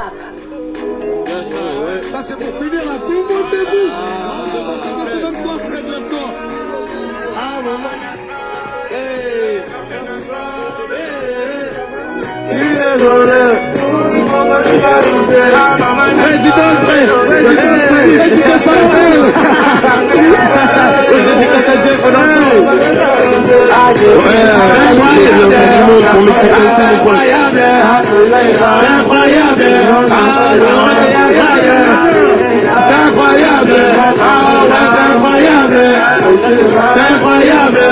Ça c'est pour finir là, tout le monde debout. C'est même toi, Fred, lève-toi. Ah, maman. Hey. Hey, dis-toi, frère. Hey, dis-toi, c'est incroyable.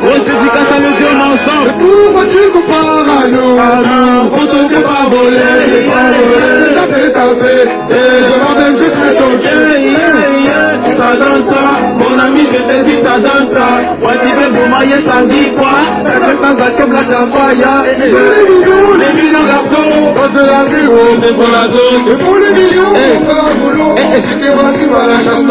Grosse dédicace à nos dieux ensemble. Pourquoi tu compares à nous? Pour ton Dieu pas volé, t'as fait. Et je m'en même juste me choquer. Ça donne ça, mon ami, je te dis ça donne ça. Ouais, tu veux vous mailler, t'as dit quoi? T'as fait ça comme la campagne. Les millions garçons, quand c'est la vie, c'est pour la zone. Et pour les millions, c'est un boulot. Et c'était voici par la chasse.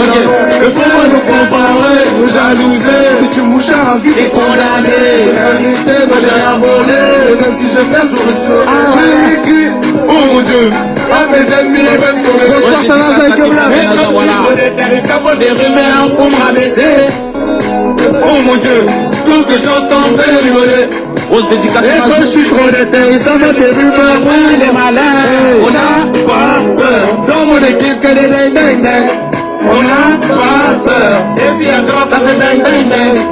Et pourquoi nous comparer, nous jalouser? Si tu mouches à vie, t'es condamné. C'est la vérité, moi j'ai rien volé. Même si je perds, je reste oh mon Dieu, ah mes ennemis, même sur les ressorts, ça va faire comme la même. Ça vaut des rumeurs pour me rabaisser. Oh mon Dieu, tout ce que j'entends, c'est rigoler. On se dédicace à moi. Je suis trop déterre, ça vaut des rumeurs, ouais, les malins. On n'a pas peur, dans mon équipe, que des ding. On n'a pas peur, et si un grand ça fait ding.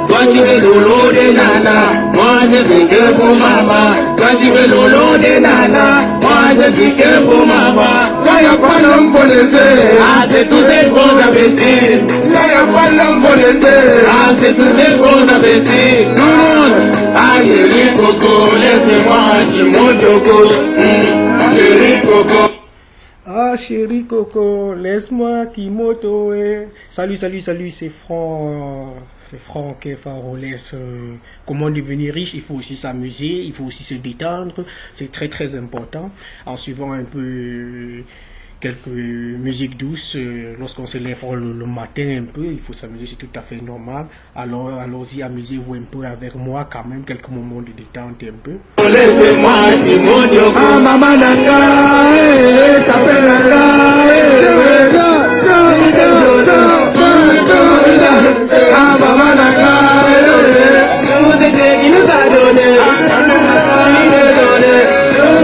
Toi tu veux lolo des nanas, moi je vis que pour maman. Toi tu veux lolo des nanas, moi je vis que pour maman. Là y'a pas l'homme pour laisser, ah c'est tous des gros imbéciles. Là y'a pas l'homme pour laisser, ah c'est tous des gros imbéciles. Tout le monde, ah chérie Coco, laissez-moi, je monte au coco. Chérie Coco. Ah chérie Coco, laisse-moi Kimoto. Salut, c'est Franck Farolès. Comment devenir riche? Il faut aussi s'amuser, il faut aussi se détendre. C'est très très important. En suivant un peu quelques musiques douces, lorsqu'on se lève le matin un peu, il faut s'amuser, c'est tout à fait normal. Alors allons-y, amusez-vous un peu avec moi quand même, quelques moments de détente un peu. Laissez-moi Kimoto. Ah maman Nanga, ça fait Nanga. Ah maman Nanga, nous c'était qui nous a donné.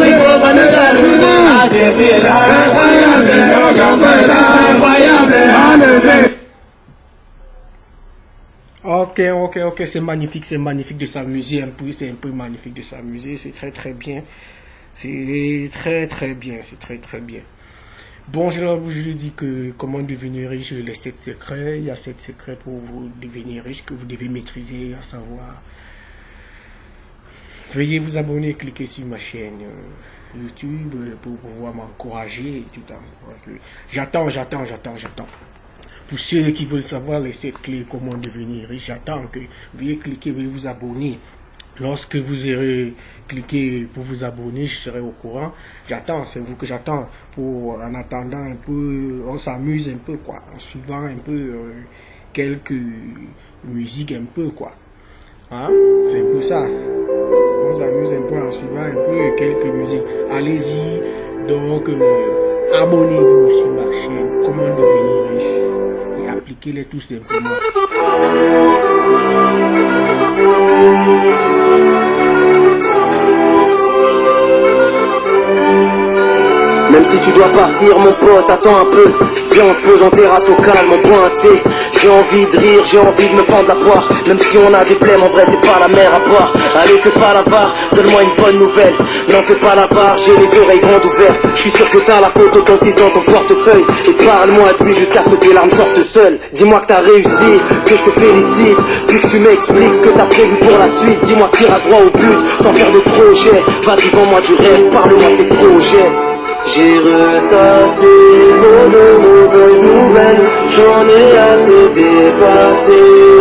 Il faut pas nous jalouser. Ah c'est incroyable. Ok, c'est magnifique de s'amuser un peu, c'est un peu magnifique de s'amuser, c'est très très bien. C'est très très bien. Bon, je lui dis que comment devenir riche, les 7 secrets. Il y a 7 secrets pour vous devenir riche que vous devez maîtriser, à savoir. Veuillez vous abonner, cliquez sur ma chaîne YouTube pour pouvoir m'encourager et tout ça. J'attends. Pour ceux qui veulent savoir les 7 clés, comment devenir riche, j'attends que veuillez cliquer, veuillez vous abonner. Lorsque vous aurez cliqué pour vous abonner, je serai au courant. J'attends, c'est vous que j'attends. En attendant un peu, on s'amuse un peu, quoi. En suivant un peu quelques musiques un peu, quoi. Hein? C'est un peu ça. On s'amuse un peu en suivant un peu quelques musiques. Allez-y, donc abonnez-vous sur ma chaîne. Comment devenir riche? Et appliquez-les tout simplement. Même si tu dois partir mon pote, attends un peu. Viens on se pose en terrasse au calme, on boit un thé. J'ai envie de rire, j'ai envie de me fendre la poire. Même si on a des blèmes, en vrai c'est pas la mer à boire. Allez fais pas l'avare, donne-moi une bonne nouvelle. Non fais pas l'avare, j'ai les oreilles grandes ouvertes. Je suis sûr que t'as la photo de ton fils dans ton portefeuille. Et parle-moi de lui jusqu'à ce que tes larmes sortent seules. Dis-moi que t'as réussi, que je te félicite. Puis que tu m'expliques ce que t'as prévu pour la suite. Dis-moi que t'iras droit au but, sans faire de projet. Vas-y vends-moi du rêve, parle-moi de tes projets. J'ai ressassé trop de mauvaises nouvelles, j'en ai assez dépassé.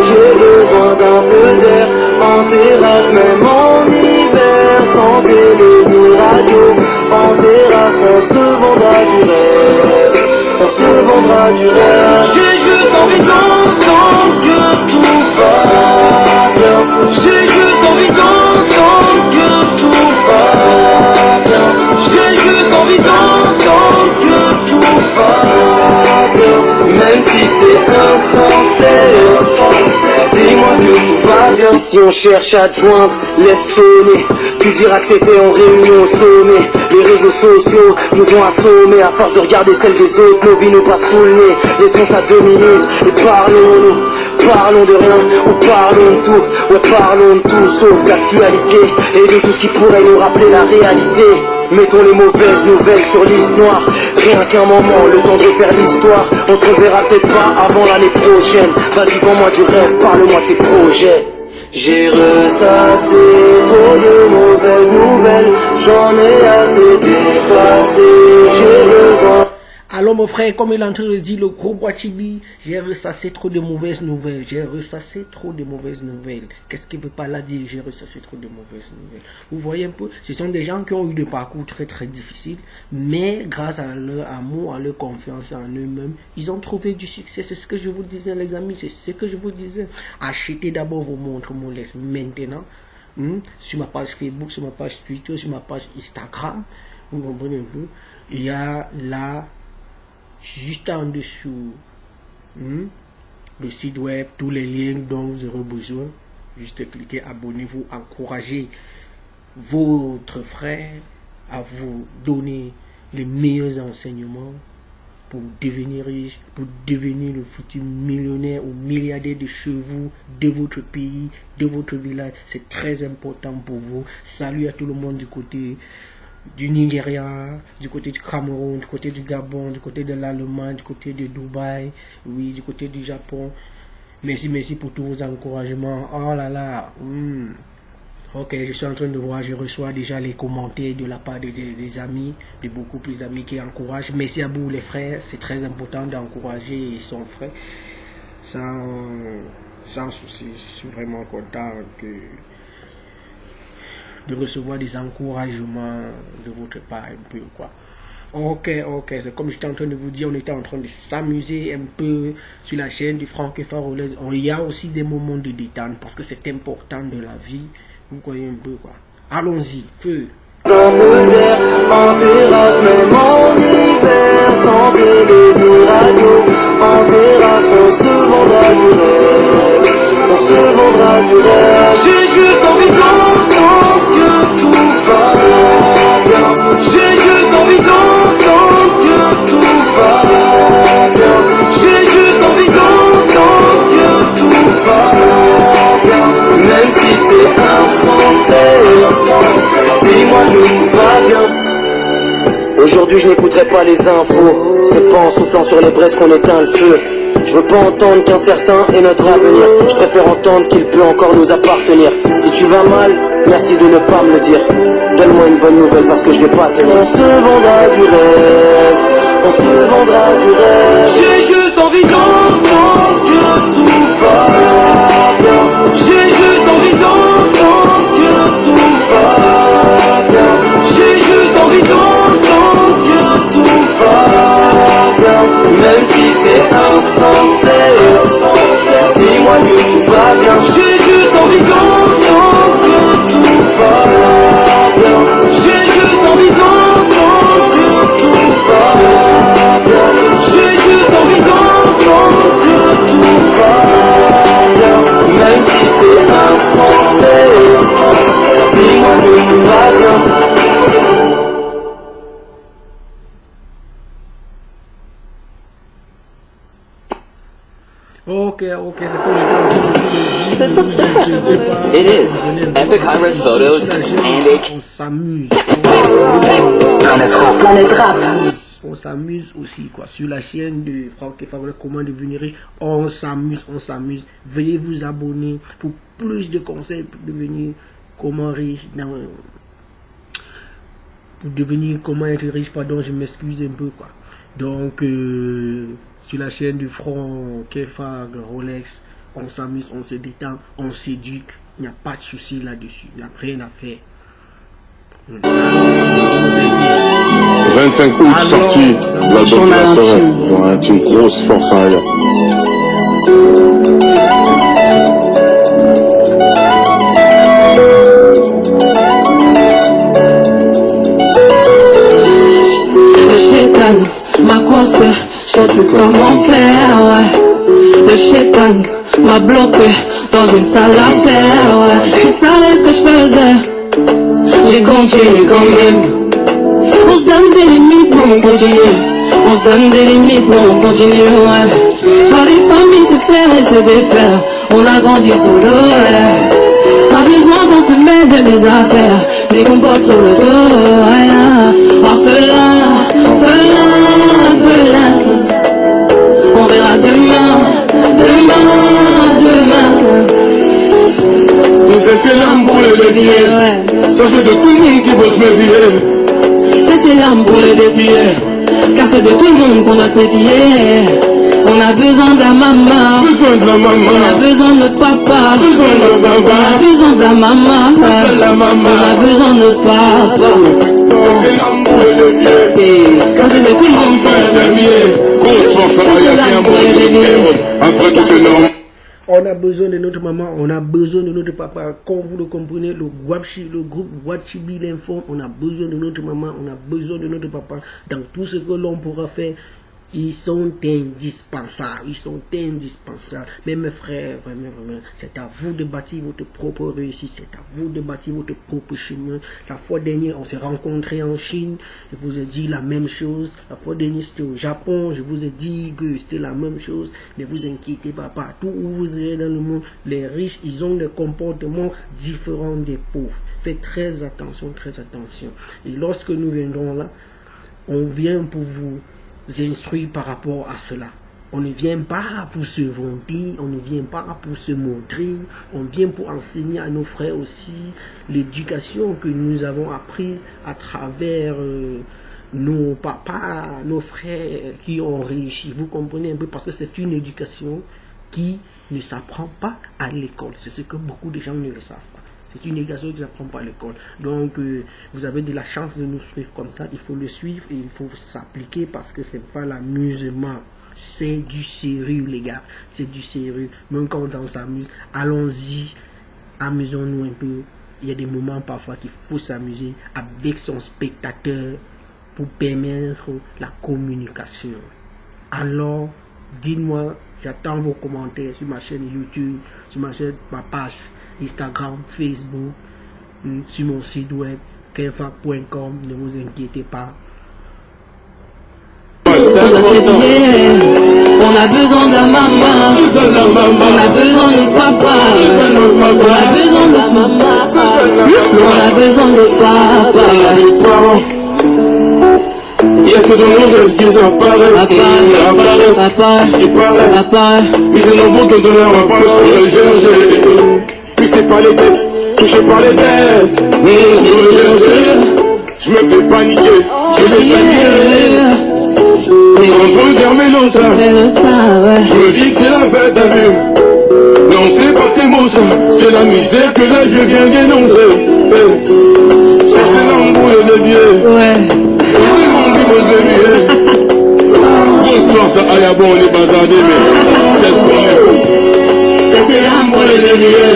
J'ai besoin d'un peu d'air, en terrasse même en hiver. Sans télé ni radio, en terrasse on se vendra du rêve. J'ai juste envie d'entendre que tout va bien. J'ai juste envie d'entendre que tout va bien. J'ai juste envie d'entendre on cherche à te joindre, laisse sonner. Tu diras que t'étais en réunion au sommet. Les réseaux sociaux nous ont assommés. À force de regarder celles des autres, nos vies nous passent sous le nez. Laissons ça 2 minutes et parlons-nous. Parlons de rien ou parlons de tout. Ouais, parlons de tout sauf d'actualité et de tout ce qui pourrait nous rappeler la réalité. Mettons les mauvaises nouvelles sur l'histoire. Rien qu'un moment, le temps de faire l'histoire. On se reverra peut-être pas avant l'année prochaine. Vas-y, vends-moi du rêve, parle-moi de tes projets. J'ai ressassé trop de mauvaises nouvelles. J'en ai assez dépassé. J'ai besoin. Alors mon frère, comme il est en train de dire le gros Boachibi, j'ai ressassé trop de mauvaises nouvelles, j'ai ressassé trop de mauvaises nouvelles. Qu'est-ce qu'il ne peut pas là dire, j'ai ressassé trop de mauvaises nouvelles. Vous voyez un peu, ce sont des gens qui ont eu des parcours très très difficiles, mais grâce à leur amour, à leur confiance en eux-mêmes, ils ont trouvé du succès. C'est ce que je vous disais les amis, c'est ce que je vous disais. Achetez d'abord vos montres Molex maintenant, sur ma page Facebook, sur ma page Twitter, sur ma page Instagram, vous comprenez un peu. Il y a là juste en dessous le site web, tous les liens dont vous aurez besoin. Juste cliquez, abonnez-vous, encouragez votre frère à vous donner les meilleurs enseignements pour devenir riche, pour devenir le futur millionnaire ou milliardaire de chez vous, de votre pays, de votre village. C'est très important pour vous. Salut à tout le monde du côté du Nigeria, du côté du Cameroun, du côté du Gabon, du côté de l'Allemagne, du côté de Dubaï, oui, du côté du Japon. Merci, merci pour tous vos encouragements. Oh là là. Ok, je suis en train de voir, je reçois déjà les commentaires de la part des amis, de beaucoup plus d'amis qui encouragent. Merci à vous les frères, c'est très important d'encourager son frère. Sans souci, je suis vraiment content de recevoir des encouragements de votre part un peu quoi. Ok, c'est comme j'étais en train de vous dire, on était en train de s'amuser un peu sur la chaîne du Franck et Farolez. Il y a aussi des moments de détente parce que c'est important de la vie. Vous voyez un peu quoi. Allons-y, feu. Dans le l'air, en terrasse, même en hiver, sans télé ni radio, en terrasse, on se vendra du rêve, on se vendra du rêve. J'ai juste envie d'entendre que tout va bien, j'ai juste envie d'entendre que tout va bien, j'ai juste envie d'entendre que tout va bien, même si c'est un français. Dis-moi que tout va bien. Aujourd'hui je n'écouterai pas les infos. C'est pas en soufflant sur les braises qu'on éteint le feu. Je veux pas entendre qu'incertain est notre avenir. Je préfère entendre qu'il peut encore nous appartenir. Si tu vas mal, merci de ne pas me le dire. Donne-moi une bonne nouvelle parce que je vais pas tenir. On se vendra du rêve, on se vendra du rêve. J'ai juste envie d'entendre que tout va bien. J'ai juste envie d'entendre que tout va bien. J'ai juste envie d'entendre que tout va bien. Même si c'est insensé, dis-moi que tout va bien. J'ai juste envie d'entendre que tout va bien. J'ai juste envie d'entendre que tout va bien. J'ai juste envie d'entendre que tout va bien. Même si c'est insensé, dis-moi que tout va bien. Ok, c'est comme j'étais en train de vous dire. It is. Epic high-res photos and On s'amuse. On s'amuse aussi quoi. Sur la chaîne de Franck et Farolez, comment devenir riche, on s'amuse. Veuillez vous abonner pour plus de conseils pour devenir comment être riche, pardon, je m'excuse un peu quoi. Donc sur la chaîne du Franck et Farolez, on s'amuse, on se détend, on s'éduque, il n'y a pas de souci là-dessus, il n'y a rien à faire. 25 août, sortie de l'album de la soirée. Ils ont une grosse force en arrière. Le chétan m'a coincé, je sais plus comment faire, ouais. Le chétan m'a bloqué dans une salle d'affaires, ouais. Je savais ce que je faisais, j'ai continué quand même. On se donne des limites, mais on continue. On se donne des limites, mais on continue, ouais. Soit des familles se faire et se défaire. On a grandi solo, ouais. Pas besoin qu'on se mette de mes affaires, mais qu'on porte sur le dos, ouais. Orphelin, orphelin, orphelin. On verra demain, demain, demain. Nous c'est l'âme pour les défier. Ça c'est de tout le monde qui veut se méfier. C'est l'arme pour les défier, car c'est de tout le monde qu'on doit se méfier. On a besoin d'un maman, Besoin de la on a maman, besoin de notre papa, besoin de la on a papa, besoin d'un maman, besoin de la maman. on a besoin de notre papa. C'est l'âme pour les défier. Car c'est de tout le monde qu'on doit se méfier. Grosse force, il y a bien bon. Après tout c'est normal. On a besoin de notre maman, on a besoin de notre papa. Comme vous le comprenez, le groupe Wachibi l'informe, on a besoin de notre maman, on a besoin de notre papa. Dans tout ce que l'on pourra faire, ils sont indispensables. Ils sont indispensables. Mais mes frères, vraiment, c'est à vous de bâtir votre propre réussite. C'est à vous de bâtir votre propre chemin. La fois dernière, on s'est rencontrés en Chine. Je vous ai dit la même chose. La fois dernière, c'était au Japon. Je vous ai dit que c'était la même chose. Ne vous inquiétez pas. Partout où vous irez dans le monde, les riches, ils ont des comportements différents des pauvres. Faites très attention, très attention. Et lorsque nous viendrons là, on vient pour vous instruire par rapport à cela. On ne vient pas pour se vanter, on ne vient pas pour se montrer, on vient pour enseigner à nos frères aussi l'éducation que nous avons apprise à travers nos papas, nos frères qui ont réussi. Vous comprenez un peu, parce que c'est une éducation qui ne s'apprend pas à l'école. C'est ce que beaucoup de gens ne le savent pas. C'est une éducation qui ne s'apprend pas à l'école. Donc, vous avez de la chance de nous suivre comme ça. Il faut le suivre et il faut s'appliquer parce que c'est pas l'amusement. C'est du sérieux, les gars. C'est du sérieux. Même quand on s'amuse, allons-y. Amusons-nous un peu. Il y a des moments parfois qu'il faut s'amuser avec son spectateur pour permettre la communication. Alors, dites-moi, j'attends vos commentaires sur ma chaîne YouTube, sur ma page Instagram, Facebook, sur mon site web kenfac.com. Ne vous inquiétez pas. On a besoin d'un maman, on a besoin de notre papa, on a besoin de notre maman, on a besoin de notre papa. Il y a que dans le monde qui apparaissent, Papa, mais c'est nombreux qui donnent leur part sur le GG. Puis c'est pas les têtes, touché par les têtes. Sur le GG, je me fais paniquer, j'ai des amis. Quand je regarde mes notes, je me dis que c'est la fête à vue. Non, c'est pas tes mots, c'est la misère que là je viens dénoncer. C'est l'embrouille de biais. Tout le monde qui veut se dévier. Grosse force à Ayabon, on est bazardé, mais c'est ce qu'on est. Ça c'est l'âme pour les dévier.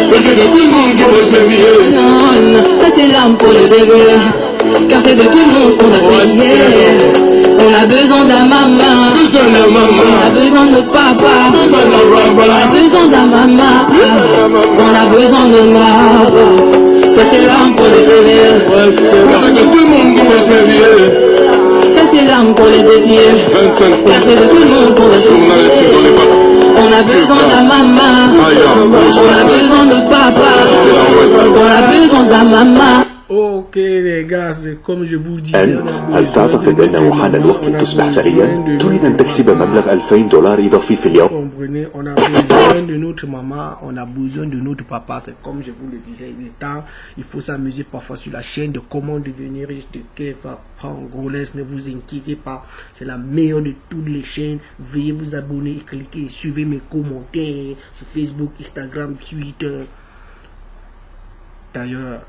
Parce que de tout le monde qui veut se dévier. non, ça c'est l'arme pour le bébé, car c'est de tout le monde qu'on doit se méfier. On a besoin d'un maman, Besoin de la on a maman, besoin de notre papa, besoin de la on a papa. besoin d'un maman, on a besoin de notre papa. Ça c'est l'arme pour les bébés, Parce que tout le monde qui veut se dévier. ça c'est l'arme pour les défier, 25 car c'est de tout le monde qu'on doit se on a les tués dans les méfier. bacs. On a besoin d'un maman, on a besoin de papa, on a besoin d'un maman. Ok les gars, c'est comme je vous disais, أنت هل تعتقد أنه حان الوقت تصبح ثريا؟ تريد أن تكسب مبلغ $2000 إضافي في اليوم؟ comprenez, on a besoin de notre maman, on a besoin de notre papa. C'est comme je vous le disais, il est temps. Il faut s'amuser parfois sur la chaîne de comment devenir riche de Kefa Frangoles. Ne vous inquiétez pas, c'est la meilleure de toutes les chaînes. Veuillez vous abonner et cliquer, suivez mes commentaires sur Facebook, Instagram, Twitter. D'ailleurs,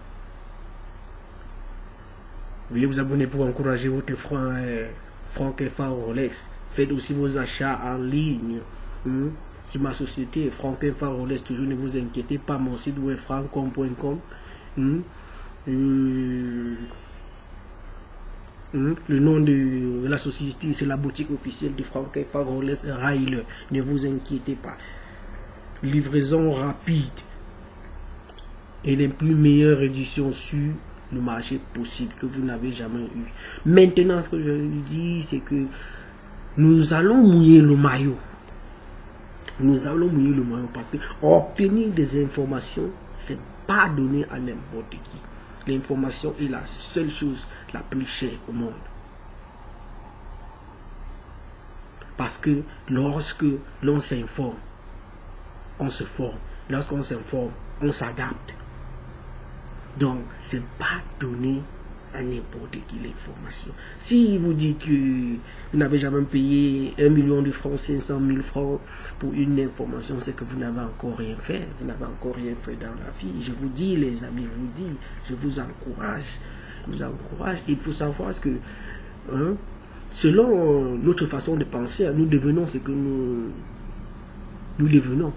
veuillez vous abonner pour encourager votre Franck Kefa Rolex. Faites aussi vos achats en ligne sur ma société Franck Kefa Rolex. Toujours ne vous inquiétez pas, mon site web francom.com. Le nom de la société, c'est la boutique officielle de Franck Kefa Rolex Rail. Ne vous inquiétez pas. livraison rapide et les plus meilleures éditions sur le marché possible que vous n'avez jamais eu. Maintenant, ce que je lui dis, c'est que nous allons mouiller le maillot. Nous allons mouiller le maillot parce que obtenir des informations, c'est pas donné à n'importe qui. L'information est la seule chose la plus chère au monde. Parce que lorsque l'on s'informe, on se forme. Lorsqu'on s'informe, on s'adapte. Donc, c'est pas donné à n'importe qui l'information. Si vous dites que vous n'avez jamais payé 1 million de francs, 500 000 francs pour une information, c'est que vous n'avez encore rien fait. Vous n'avez encore rien fait dans la vie. Je vous dis, les amis, je vous dis, je vous encourage. Je vous encourage. Il faut savoir que, selon notre façon de penser, nous devenons ce que nous devenons.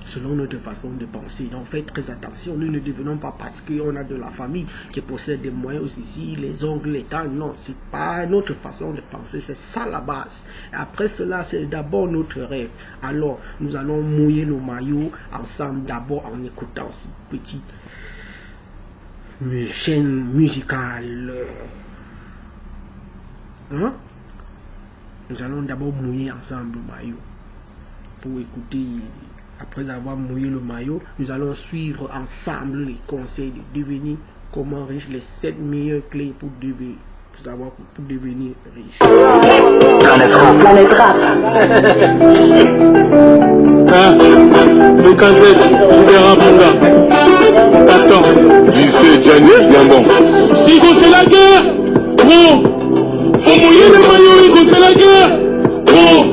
Selon notre façon de penser. Donc faites très attention. Nous ne devenons pas parce qu'on a de la famille qui possède des moyens aussi, les oncles, les tantes. Non, c'est pas notre façon de penser. C'est ça la base. Et après cela, c'est d'abord notre rêve. Alors, nous allons mouiller nos maillots ensemble d'abord en écoutant ces petites chaînes musicales. Nous allons d'abord mouiller ensemble le maillot pour écouter. Après avoir mouillé le maillot, nous allons suivre ensemble les conseils de devenir comment riche, les 7 meilleures clés pour devenir riche. Planète Rap, Planète Rap. Le cassette, tu verras mon gars. T'attends. Tu sais, Gianni, bien bon. Igo, c'est la guerre. Gros, faut mouiller le maillot, Igo, c'est la guerre. Gros.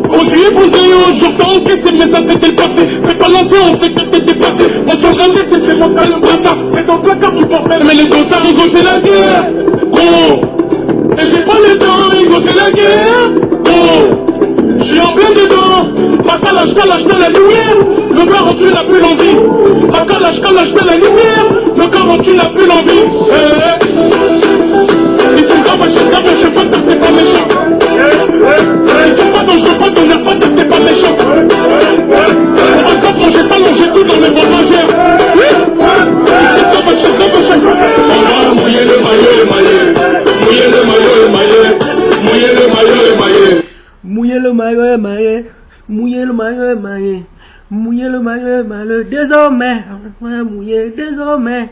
Osez poser j'entends encaisser, mais ça c'était le passé. Fais pas l'ancien, on sait que t'es dépassé. On s'en rendait, c'était mon calme, ça. C'est ton placard, tu portes. Mais les gros, ça, Rigo, c'est la guerre. Gros. Et j'ai pas le temps, Rigo, c'est la guerre. Gros. J'suis en plein dedans. Ma calage, t'as la lumière. Le gars, tu n'as plus l'envie. Ma calage, t'as la lumière. Le gars, tu n'as plus l'envie. Ils sont gravés, je sais pas que t'es pas méchant. Ils sont pas dangereux, pas d'honneur, pas que t'es pas méchant. On va encore manger ça, manger tout dans les volagères. On va mouiller le maillot émaillé. Mouiller le maillot émaillé. Mouiller le maillot émaillé. Mouiller le maillot émaillé. Mouiller le maillot émaillé. Mouiller le maillot émaillé. Désormais. Mouiller désormais.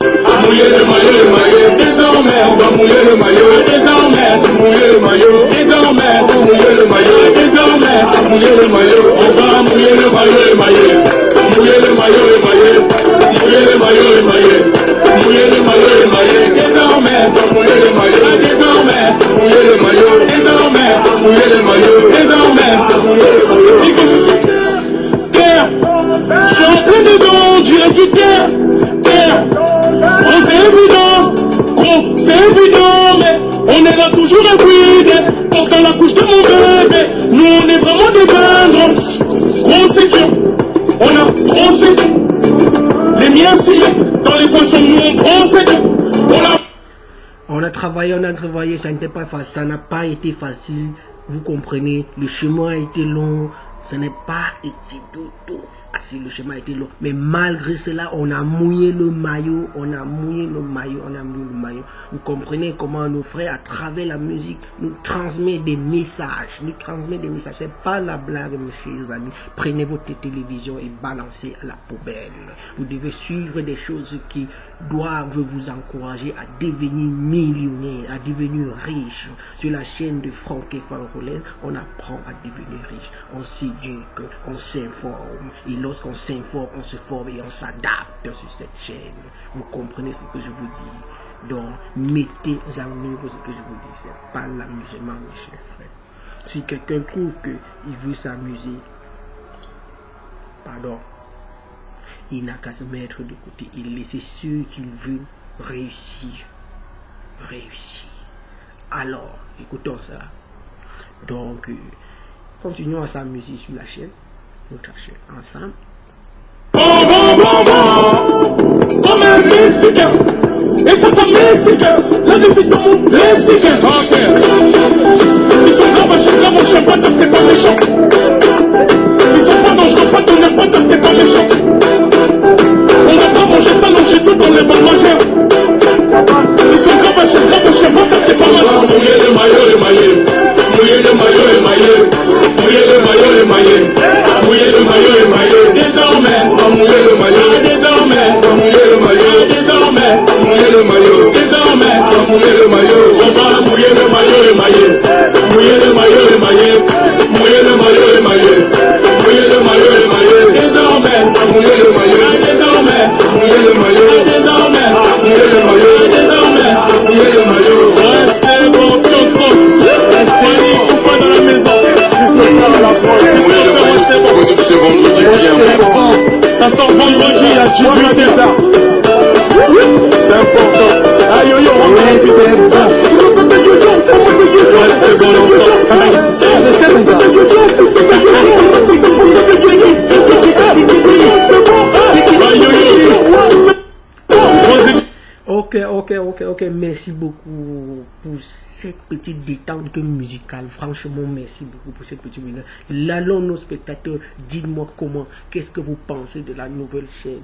Mouiller le maillot émaillé, désormais on va mouiller le maillot, désormais mouiller le maillot, désormais mouiller le maillot, désormais mouiller le maillot, on va mouiller le maillot émaillé, mouiller le maillot émaillé, mouiller le maillot émaillé, mouiller le maillot émaillé, désormais mouiller le maillot, désormais mouiller le maillot, désormais mouiller le maillot, désormais mouiller le maillot. Terre, je suis en plein dedans, dirais tu terre, terre. Oh, c'est évident, gros, c'est évident, mais on est là toujours ébouillé, portant la couche de mon bébé. Nous, on est vraiment des bains, gros, c'est dur. On a trop cédé. Les miens s'y mettent dans les poissons, nous, on trop cédé. On a travaillé, ça n'était pas facile, ça n'a pas été facile. Vous comprenez, le chemin a été long, ça n'a pas été tout facile, le chemin a été long. Mais malgré cela, on a mouillé le maillot, Vous comprenez comment nos frères, à travers la musique, nous transmettent des messages. C'est pas la blague, mes chers amis. Prenez votre télévision et balancez à la poubelle. Vous devez suivre des choses qui doivent vous encourager à devenir millionnaire, à devenir riche. Sur la chaîne de Franck et Fanrolène, on apprend à devenir riche. On s'éduque, on s'informe. Et lorsqu'on s'informe, on se forme et on s'adapte sur cette chaîne. Vous comprenez ce que je vous dis? Donc, mettez en œuvre ce que je vous dis. C'est pas l'amusement, mes chers frères. Si quelqu'un trouve qu'il veut s'amuser, il n'a qu'à se mettre de côté et laisser ceux qu'il veut réussir. Alors, écoutons ça. Donc, continuons à s'amuser sur la chaîne, notre chaîne, ensemble. Comme un Mexicain, et ça c'est Mexicain, la débute dans mon Mexicain. Ils sont gravés, je sais pas que t'es pas méchant. le maillot. On va mouiller le maillot émaillé. Mouiller le maillot émaillé. Mouiller le maillot émaillé. Mouiller le maillot émaillé. Désormais, mouiller le maillot. Désormais, mouiller le maillot. Désormais, mouiller le maillot. Désormais, mouiller le maillot. Ouais, c'est bon, Tokos. C'est pas dans la maison. C'est vendredi, ça sort vendredi à 18h. C'est important. Aïe, aïe, on va c'est bon. Ouais, c'est bon, Ok, merci beaucoup pour cette petite détente musicale. Franchement, merci beaucoup pour cette petite vidéo. Allons nos spectateurs, dites-moi qu'est-ce que vous pensez de la nouvelle chaîne?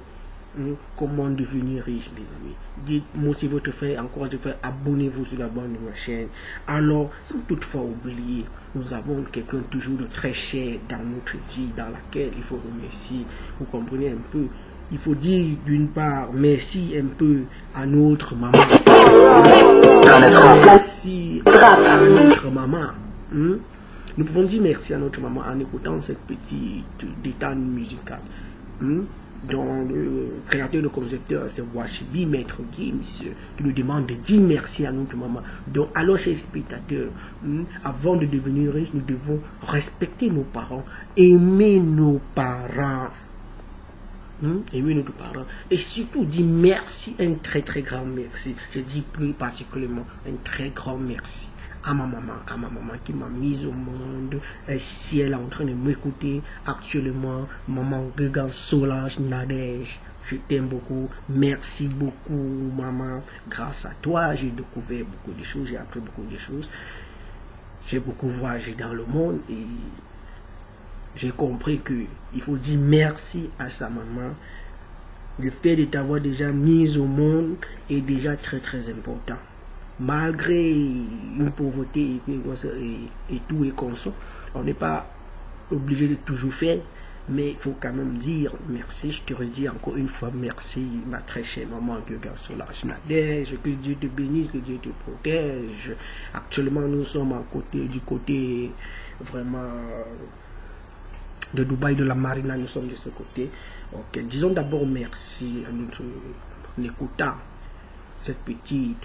Comment devenir riche, les amis? Dites-moi si votre frère, encore je fais, abonnez-vous sur la bande de ma chaîne. Alors, sans toutefois oublier, nous avons quelqu'un toujours de très cher dans notre vie, dans laquelle il faut remercier. Vous comprenez un peu? Il faut dire d'une part merci un peu à notre maman. Merci à notre maman. Nous pouvons dire merci à notre maman en écoutant cette petite détente musicale. Dont le créateur, le concepteur, c'est Washibi Maître Gims, qui nous demande de dire merci à notre maman. Donc, alors, chers spectateurs, avant de devenir riches, nous devons respecter nos parents, aimer nos parents. Aimer nos parents. Et surtout, dire merci, un très très grand merci. Je dis plus particulièrement un très grand merci à ma maman qui m'a mise au monde. Et si elle est en train de m'écouter actuellement, maman Gugan Solange Nadège, je t'aime beaucoup, merci beaucoup maman. Grâce à toi, j'ai découvert beaucoup de choses, j'ai appris beaucoup de choses. J'ai beaucoup voyagé dans le monde et j'ai compris que il faut dire merci à sa maman. Le fait de t'avoir déjà mise au monde est déjà très très important. Malgré une pauvreté et tout et consort, on n'est pas obligé de toujours faire, mais il faut quand même dire merci. Je te redis encore une fois merci, ma très chère maman Gugan Solange Nadège. Que Dieu te bénisse, que Dieu te protège. Actuellement, nous sommes du côté vraiment de Dubaï, de la Marina, nous sommes de ce côté. Ok, disons d'abord merci à notre écoutant cette petite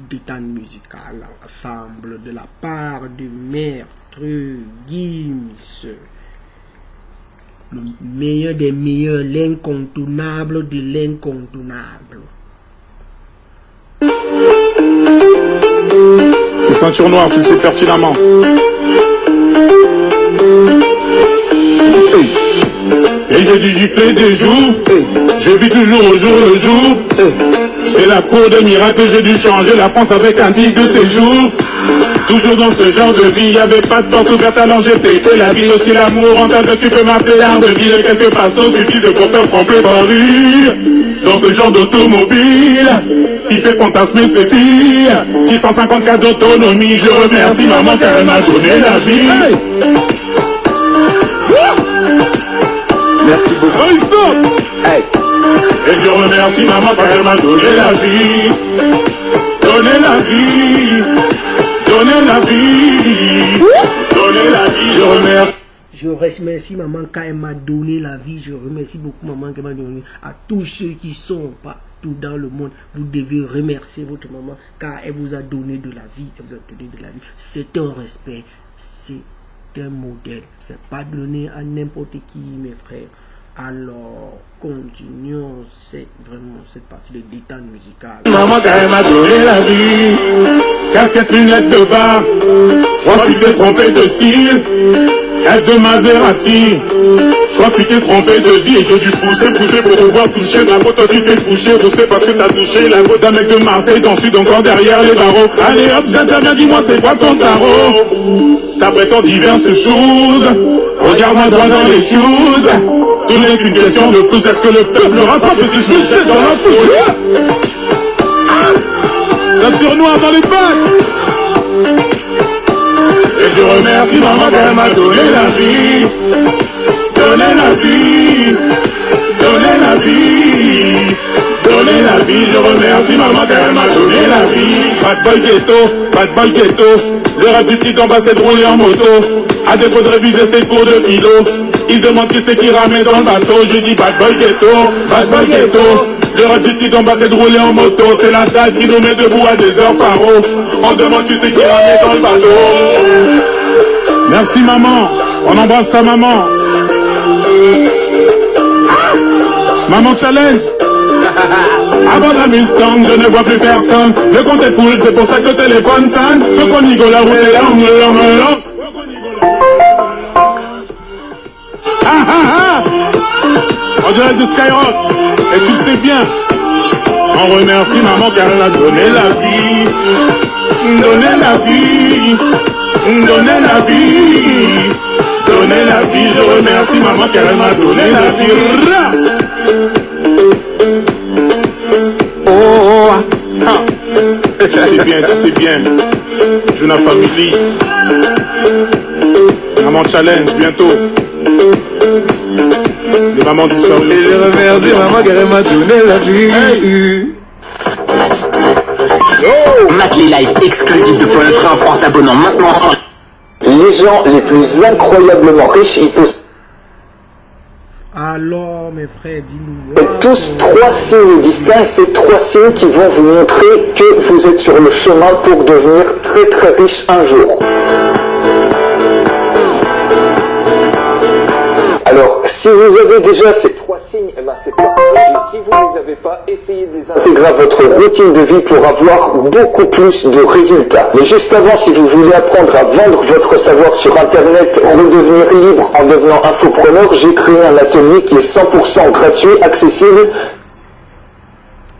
détente musicale ensemble de la part de Maître Gims, le meilleur des meilleurs, l'incontournable de l'incontournable. C'est ceinture noire, tu le sais pertinemment. Et j'ai dû gifler des jours, je vis toujours au jour le jour. C'est la cour des miracles que j'ai dû changer la France avec un titre de séjour. Toujours dans ce genre de vie, y'avait pas de porte ouverte, alors j'ai pété la vie. Aussi l'amour rentable, tu peux m'appeler l'arme de vie. Quelques passos suffisent pour faire trembler Paris. Dans ce genre d'automobile qui fait fantasmer ses filles. 654 d'autonomie, je remercie maman car elle m'a donné la vie. Merci beaucoup. Et je remercie maman car elle m'a donné la vie. Donné la vie. Donné la vie. Donné la vie, je remercie. Je remercie maman car elle m'a donné la vie. Je remercie beaucoup maman qui m'a donné à tous ceux qui sont partout dans le monde. Vous devez remercier votre maman car elle vous a donné de la vie. Elle vous a donné de la vie. C'est un respect. C'est un modèle. C'est pas donné à n'importe qui, mes frères. Alors, continuons vraiment cette partie de détente musicale. Maman, quand elle m'a donné la vie, casquette, lunettes de bar, je crois que tu t'es trompé de style, elle de Maserati, je crois que tu t'es trompé de vie et j'ai dû pousser pour pouvoir toucher ma peau, toi tu t'es couché, c'est parce que t'as touché la peau d'un mec de Marseille, dans le sud encore derrière les barreaux. Allez hop, j'interviens, dis-moi c'est quoi ton tarot? Ça prétend diverses choses, regarde-moi droit dans les choses. Tout n'est qu'une question de flou, est-ce que le peuple rattrape si je me jette dans la foule? Ceinture noire dans les bacs. Et je remercie maman qu'elle m'a donné la vie. Donné la vie. Donné la vie. donné la vie. Je remercie maman car elle m'a donné la vie. Bad boy ghetto. Le rap du petit en bas c'est de rouler en moto. À défaut de réviser ses cours de philo, ils demandent qui c'est qui ramène dans le bateau. Je dis bad boy ghetto. Le rap du petit en bas c'est de rouler en moto. C'est la dalle qui nous met debout à des heures pharo. On se demande qui c'est qui ramène dans le bateau. Merci maman, on embrasse sa maman. Maman challenge. Avant la Mustang, je ne vois plus personne. Le compte est full, c'est pour ça que le téléphone sonne. Faut qu'on y go, la route est longue. On dirait du Skyrock, et tu le sais bien. On remercie maman car elle a donné la vie. Je remercie maman car elle m'a donné la vie. Tu sais bien. Juna Family. Maman challenge bientôt. Les mamans disparues. Et je remercie maman car elle m'a donné la vie. Hey. Matley Live exclusif de Pôle 3 en t'abonnant maintenant. Les gens les plus incroyablement riches, ils posent Alors, mes frères, dis-nous. tous 3 signes distincts. C'est 3 signes qui vont vous montrer que vous êtes sur le chemin pour devenir très très riche un jour. Alors, si vous avez déjà ces 3 signes, eh ben c'est parfait. Et si vous ne les avez pas, essayez de les intégrer à votre routine de vie pour avoir beaucoup plus de résultats. Mais juste avant, si vous voulez apprendre à vendre votre savoir sur Internet, redevenir libre en devenant infopreneur, j'ai créé un atelier qui est 100% gratuit, accessible.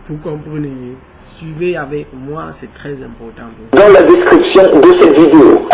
Vous comprenez, suivez avec moi, c'est très important. Dans la description de cette vidéo.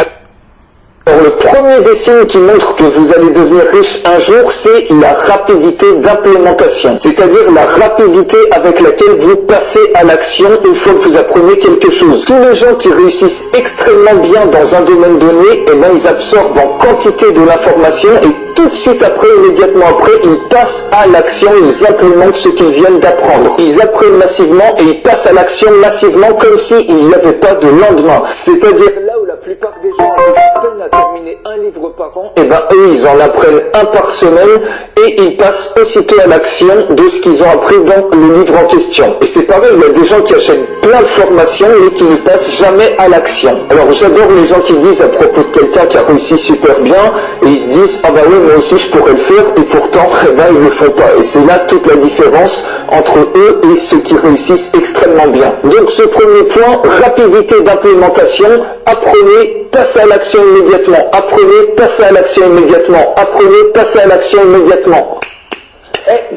Alors, le premier des signes qui montre que vous allez devenir riche un jour, c'est la rapidité d'implémentation. C'est-à-dire la rapidité avec laquelle vous passez à l'action une fois que vous apprenez quelque chose. Tous les gens qui réussissent extrêmement bien dans un domaine donné, eh ben, ils absorbent en quantité de l'information et tout de suite après, immédiatement après, ils passent à l'action, ils implémentent ce qu'ils viennent d'apprendre. Ils apprennent massivement et ils passent à l'action massivement comme s'il n'y avait pas de lendemain. C'est-à-dire là où la plupart des gens ont peine à terminer un livre par an, et ben eux ils en apprennent un par semaine et ils passent aussitôt à l'action de ce qu'ils ont appris dans le livre en question. Et c'est pareil, il y a des gens qui achètent plein de formations mais qui ne passent jamais à l'action. Alors j'adore les gens qui disent à propos de quelqu'un qui a réussi super bien et ils se disent ah bah oui moi aussi je pourrais le faire et pourtant eh ben, ils ne le font pas. Et c'est là toute la différence entre eux et ceux qui réussissent extrêmement bien. Donc ce premier point, rapidité d'implémentation, apprenez, passez à l'action immédiatement, apprenez, passez à l'action immédiatement, apprenez, passez à l'action immédiatement.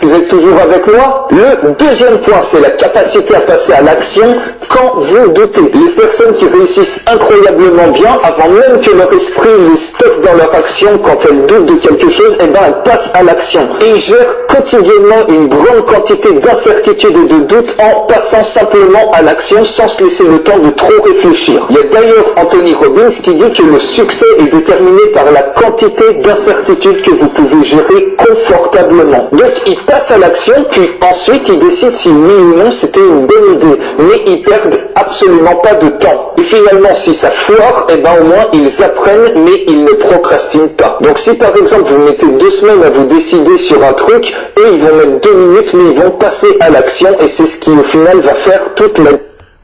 Vous êtes toujours avec moi? Le deuxième point, c'est la capacité à passer à l'action quand vous doutez. Les personnes qui réussissent incroyablement bien, avant même que leur esprit les stoppe dans leur action quand elles doutent de quelque chose, eh ben elles passent à l'action. Et ils gèrent quotidiennement une grande quantité d'incertitudes et de doutes en passant simplement à l'action sans se laisser le temps de trop réfléchir. Il y a d'ailleurs Anthony Robbins qui dit que le succès est déterminé par la quantité d'incertitudes que vous pouvez gérer confortablement. Donc ils passent à l'action, puis ensuite ils décident si oui ou non c'était une bonne idée. Mais ils perdent absolument pas de temps. Et finalement, si ça foire, eh ben au moins ils apprennent, mais ils ne procrastinent pas. Donc si par exemple vous mettez 2 semaines à vous décider sur un truc, eux ils vont mettre 2 minutes, mais ils vont passer à l'action, et c'est ce qui au final va faire toute la...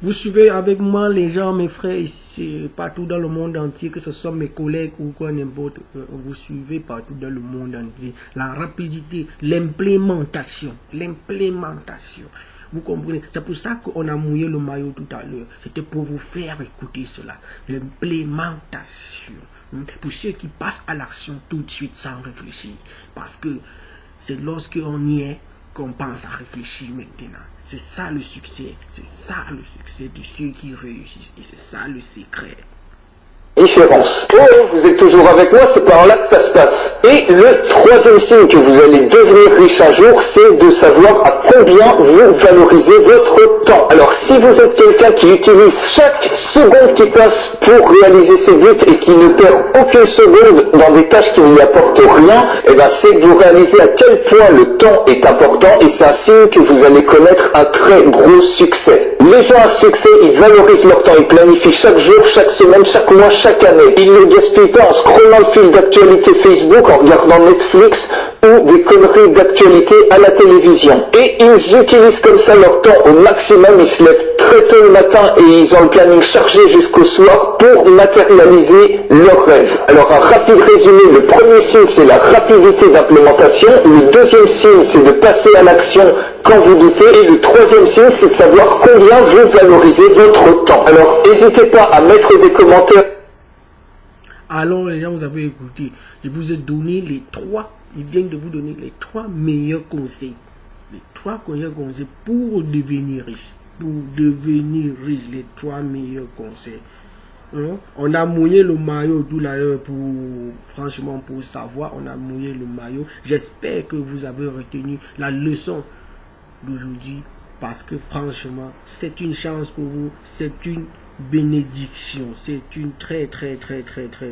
Vous suivez avec moi les gens, mes frères, ici, partout dans le monde entier, que ce soit mes collègues ou quoi n'importe, vous suivez partout dans le monde entier. La rapidité, l'implémentation. Vous comprenez? C'est pour ça qu'on a mouillé le maillot tout à l'heure. C'était pour vous faire écouter cela. L'implémentation. Pour ceux qui passent à l'action tout de suite sans réfléchir. Parce que c'est lorsqu'on y est qu'on pense à réfléchir maintenant. C'est ça le succès. C'est ça le succès de ceux qui réussissent. Et c'est ça le secret. Différence. Oh, vous êtes toujours avec moi, c'est par là que ça se passe. Et le troisième signe que vous allez devenir riche un jour, c'est de savoir à combien vous valorisez votre temps. Alors si vous êtes quelqu'un qui utilise chaque seconde qui passe pour réaliser ses buts et qui ne perd aucune seconde dans des tâches qui ne lui apportent rien, eh ben c'est que vous réalisez à quel point le temps est important et c'est un signe que vous allez connaître un très gros succès. Les gens à succès, ils valorisent leur temps, ils planifient chaque jour, chaque semaine, chaque mois, chaque année. Ils ne gaspillent pas en scrollant le fil d'actualité Facebook, en regardant Netflix ou des conneries d'actualité à la télévision. Et ils utilisent comme ça leur temps au maximum, ils se lèvent très tôt le matin et ils ont le planning chargé jusqu'au soir pour matérialiser leurs rêves. Alors un rapide résumé, le premier signe c'est la rapidité d'implémentation, le deuxième signe c'est de passer à l'action quand vous doutez, et le troisième signe c'est de savoir combien vous valorisez votre temps. Alors n'hésitez pas à mettre des commentaires. Alors les gens, vous avez écouté, je vous ai donné les trois, ils viennent de vous donner les trois meilleurs conseils. Les trois meilleurs conseils pour devenir riche. Pour devenir riche, les trois meilleurs conseils. Hein? On a mouillé le maillot tout à l'heure pour, franchement, pour savoir, on a mouillé le maillot. J'espère que vous avez retenu la leçon d'aujourd'hui parce que franchement, c'est une chance pour vous, c'est une bénédiction, c'est une très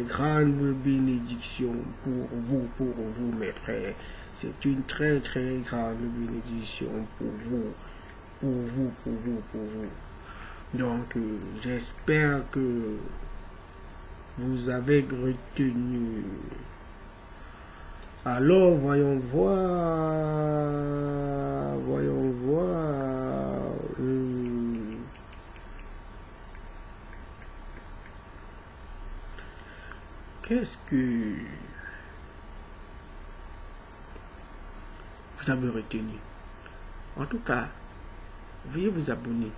grande bénédiction pour vous mes frères. C'est une très grande bénédiction pour vous. Donc j'espère que vous avez retenu. Alors voyons voir. Qu'est-ce que vous avez retenu? En tout cas, veuillez vous abonner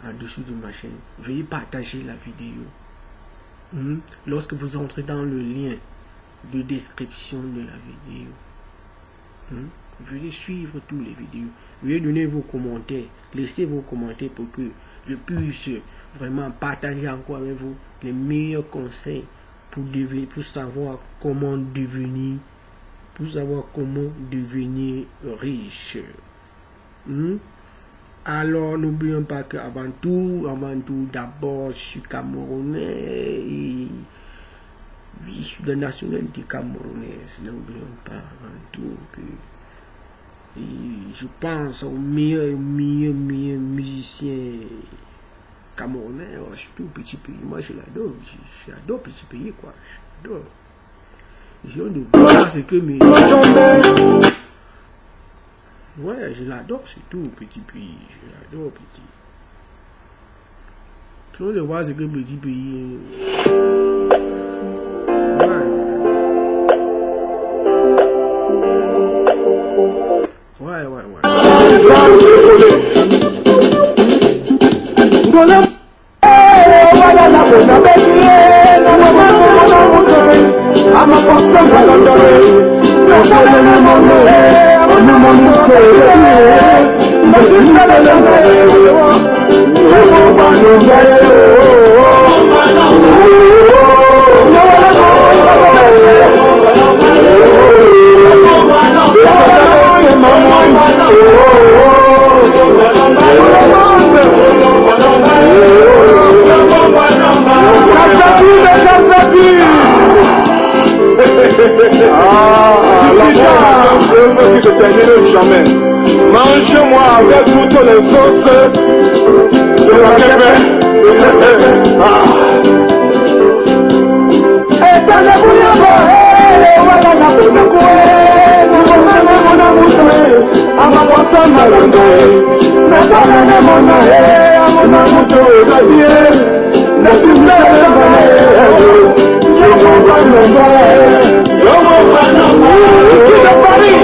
en dessous de ma chaîne. Veuillez partager la vidéo. Lorsque vous entrez dans le lien de description de la vidéo, veuillez suivre tous les vidéos. Veuillez donner vos commentaires. Laissez vos commentaires pour que je puisse vraiment partager encore avec vous les meilleurs conseils pour savoir comment devenir riche. Alors n'oublions pas que avant tout d'abord je suis camerounais et oui, je suis de nationalité camerounaise. N'oublions pas avant tout que je pense aux meilleurs musiciens camerounais. Surtout petit pays, moi je l'adore, j'adore petit pays quoi, j'adore. Je de voir ce que mes... Ouais, je l'adore, c'est tout, petit pays. Je l'adore, petit. Tu veux voir ce que petit pays... Ouais. Jamais. Mange-moi avec toutes les sauces de la Québec. Paris.